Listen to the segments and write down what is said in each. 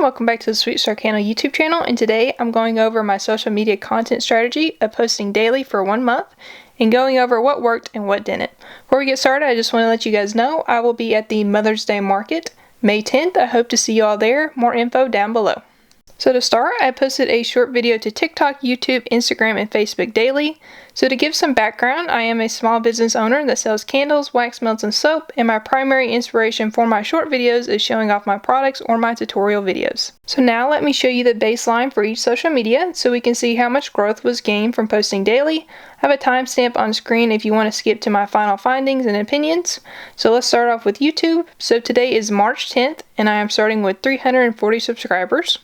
welcome back to the Sweet Star Candle YouTube channel, and today I'm going over my social media content strategy of posting daily for 1 month and going over what worked and what didn't. Before we get started, I just want to let you guys know I will be at the Mother's Day Market May 10th. I hope to see you all there. More info down below. So to start, I posted a short video to TikTok, YouTube, Instagram, and Facebook daily. So to give some background, I am a small business owner that sells candles, wax melts, and soap, and my primary inspiration for my short videos is showing off my products or my tutorial videos. So now let me show you the baseline for each social media so we can see how much growth was gained from posting daily. I have a timestamp on screen if you want to skip to my final findings and opinions. So let's start off with YouTube. So today is March 10th, and I am starting with 340 subscribers.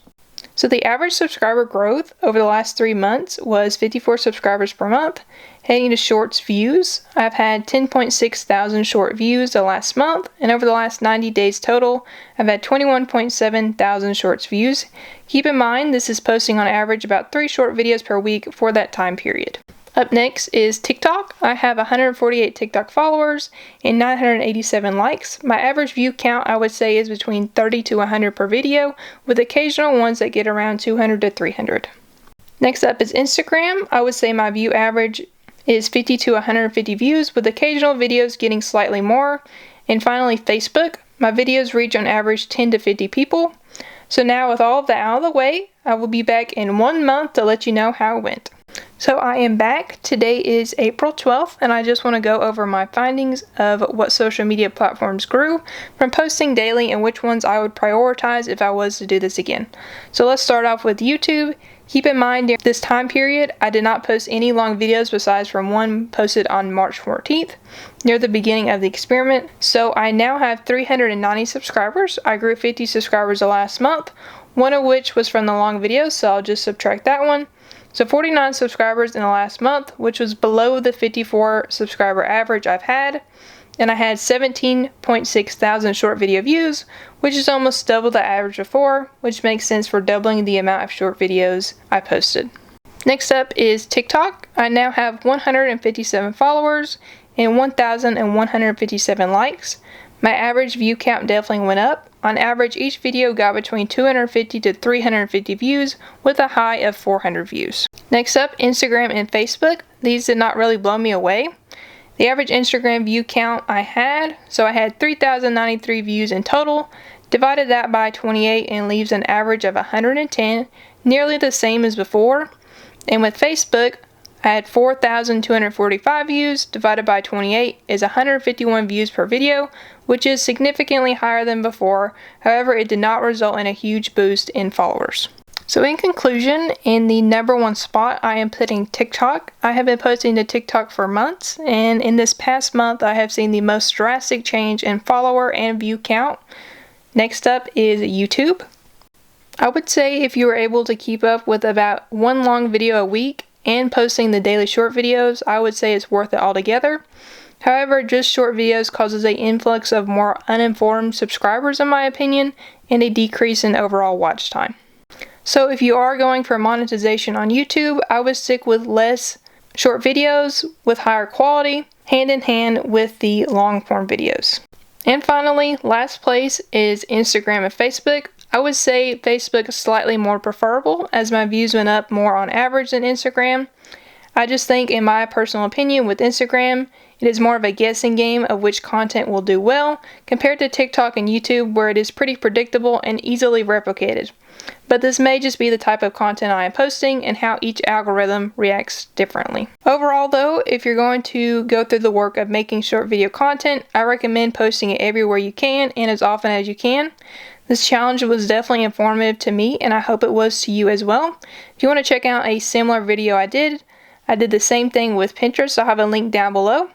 So the average subscriber growth over the last 3 months was 54 subscribers per month. Heading to shorts views, I've had 10.6 thousand short views the last month, and over the last 90 days total, I've had 21.7 thousand shorts views. Keep in mind, this is posting on average about 3 short videos per week for that time period. Up next is TikTok. I have 148 TikTok followers and 987 likes. My average view count I would say is between 30 to 100 per video, with occasional ones that get around 200 to 300. Next up is Instagram. I would say my view average is 50 to 150 views, with occasional videos getting slightly more. And finally, Facebook. My videos reach on average 10 to 50 people. So now with all of that out of the way, I will be back in 1 month to let you know how it went. So I am back. Today is April 12th, and I just want to go over my findings of what social media platforms grew from posting daily and which ones I would prioritize if I was to do this again. So let's start off with YouTube. Keep in mind, during this time period, I did not post any long videos besides from one posted on March 14th, near the beginning of the experiment. So I now have 390 subscribers. I grew 50 subscribers the last month, one of which was from the long videos, so I'll just subtract that one. So 49 subscribers in the last month, which was below the 54 subscriber average I've had. And I had 17.6 thousand short video views, which is almost double the average before, which makes sense for doubling the amount of short videos I posted. Next up is TikTok. I now have 157 followers and 1,157 likes. My average view count definitely went up. On average, each video got between 250 to 350 views with a high of 400 views. Next up, Instagram and Facebook. These did not really blow me away. The average Instagram view count I had 3,093 views in total. Divided that by 28 and leaves an average of 110, nearly the same as before. And with Facebook, I had 4,245 views, divided by 28 is 151 views per video, which is significantly higher than before. However, it did not result in a huge boost in followers. So in conclusion, in the #1 spot, I am putting TikTok. I have been posting to TikTok for months, and in this past month, I have seen the most drastic change in follower and view count. Next up is YouTube. I would say if you were able to keep up with about 1 long video a week, and posting the daily short videos, I would say it's worth it altogether. However, just short videos causes an influx of more uninformed subscribers in my opinion, and a decrease in overall watch time. So if you are going for monetization on YouTube, I would stick with less short videos with higher quality, hand in hand with the long form videos. And finally, last place is Instagram and Facebook. I would say Facebook is slightly more preferable as my views went up more on average than Instagram. I just think, in my personal opinion, with Instagram, it is more of a guessing game of which content will do well compared to TikTok and YouTube, where it is pretty predictable and easily replicated. But this may just be the type of content I am posting and how each algorithm reacts differently. Overall though, if you're going to go through the work of making short video content, I recommend posting it everywhere you can and as often as you can. This challenge was definitely informative to me, and I hope it was to you as well. If you want to check out a similar video I did the same thing with Pinterest. I'll have a link down below.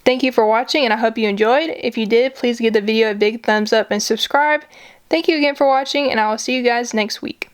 Thank you for watching, and I hope you enjoyed. If you did, please give the video a big thumbs up and subscribe. Thank you again for watching, and I will see you guys next week.